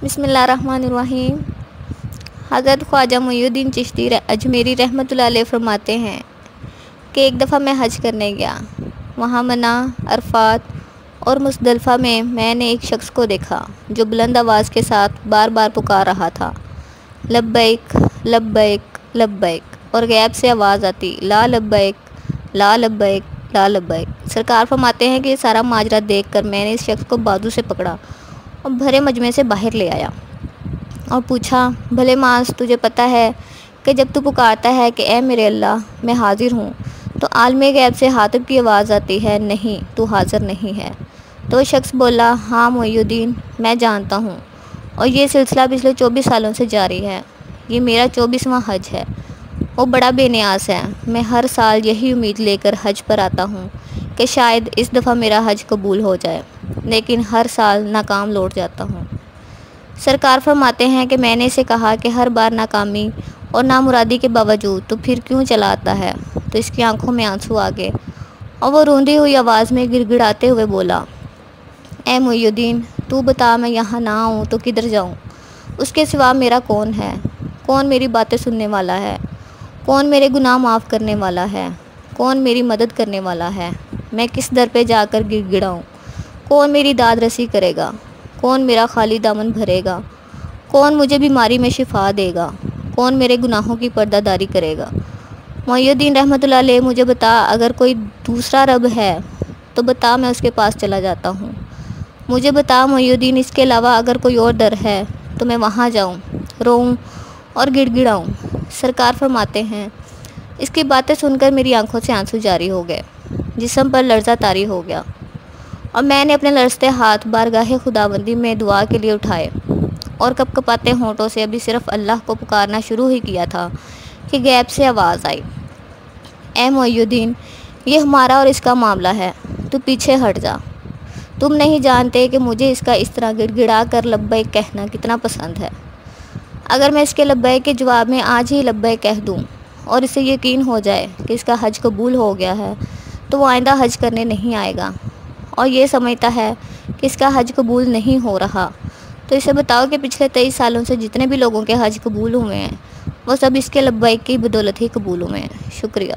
بسم اللہ الرحمن الرحیم۔ حضرت خواجہ معین الدین چشتی اجمیری رحمۃ اللہ علیہ فرماتے ہیں کہ ایک دفعہ میں حج کرنے گیا۔ وہاں منی، عرفات اور مزدلفہ میں نے ایک شخص کو دیکھا جو بلند آواز کے ساتھ بار بار پکار رہا تھا، لبیک لبیک لبیک، اور غیب سے آواز آتی، لا لبیک لا لبیک لا لبیک۔ سرکار فرماتے ہیں کہ یہ سارا ماجرا دیکھ کر میں نے اس شخص کو بازو سے پکڑا اور بھرے مجمع سے باہر لے آیا اور پوچھا، بھلے مانس، تجھے پتہ ہے کہ جب تو پکارتا ہے کہ اے میرے اللہ میں حاضر ہوں تو عالم غیب سے حاطب کی آواز آتی ہے، نہیں تو حاضر نہیں ہے؟ تو وہ شخص بولا، ہاں معین الدین، میں جانتا ہوں، اور یہ سلسلہ پچھلے 24 سالوں سے جاری ہے۔ یہ میرا 24واں حج ہے۔ وہ بڑا بے نیاز ہے۔ میں ہر سال یہی امید لے کر حج پر آتا ہوں کہ شاید اس دفعہ میرا حج قبول ہو جائے، لیکن ہر سال ناکام لوٹ جاتا ہوں۔ سرکار فرماتے ہیں کہ میں نے اسے کہا کہ ہر بار ناکامی اور نامرادی کے باوجود تو پھر کیوں چلا آتا ہے؟ تو اس کی آنکھوں میں آنسو آ گئے اور وہ روندی ہوئی آواز میں گڑ گڑاتے ہوئے بولا، اے معین الدین، تو بتا، میں یہاں نہ آؤں تو کدھر جاؤں؟ اس کے سوا میرا کون ہے؟ کون میری باتیں سننے والا ہے؟ کون میرے گناہ معاف کرنے والا ہے؟ کون میری مدد کرنے والا ہے؟ میں کس در پہ جا کر گڑ گڑاؤں؟ کون میری داد رسی کرے گا؟ کون میرا خالی دامن بھرے گا؟ کون مجھے بیماری میں شفا دے گا؟ کون میرے گناہوں کی پردہ داری کرے گا؟ معین الدین رحمۃ اللہ علیہ، مجھے بتا، اگر کوئی دوسرا رب ہے تو بتا، میں اس کے پاس چلا جاتا ہوں۔ مجھے بتا معین الدین، اس کے علاوہ اگر کوئی اور در ہے تو میں وہاں جاؤں، روؤں اور گڑ گڑاؤں۔ سرکار فرماتے ہیں، اس کی باتیں سن کر میری آنکھوں سے آنسو جاری ہو گئے، جسم پر لرزہ طاری ہو گیا، اور میں نے اپنے لرزتے ہاتھ بارگاہ خداوندی میں دعا کے لیے اٹھائے اور کپ کپاتے ہونٹوں سے ابھی صرف اللہ کو پکارنا شروع ہی کیا تھا کہ غیب سے آواز آئی، اے معین الدین، یہ ہمارا اور اس کا معاملہ ہے، تو پیچھے ہٹ جا۔ تم نہیں جانتے کہ مجھے اس کا اس طرح گڑ گڑا کر لبیک کہنا کتنا پسند ہے۔ اگر میں اس کے لبیک کے جواب میں آج ہی لبیک کہہ دوں اور اسے یقین ہو جائے کہ اس کا حج قبول ہو گیا ہے تو وہ آئندہ حج کرنے نہیں آئے گا، اور یہ سمجھتا ہے کہ اس کا حج قبول نہیں ہو رہا، تو اسے بتاؤ کہ پچھلے 23 سالوں سے جتنے بھی لوگوں کے حج قبول ہوئے ہیں وہ سب اس کے لبیک کی بدولت ہی قبول ہوئے ہیں۔ شکریہ۔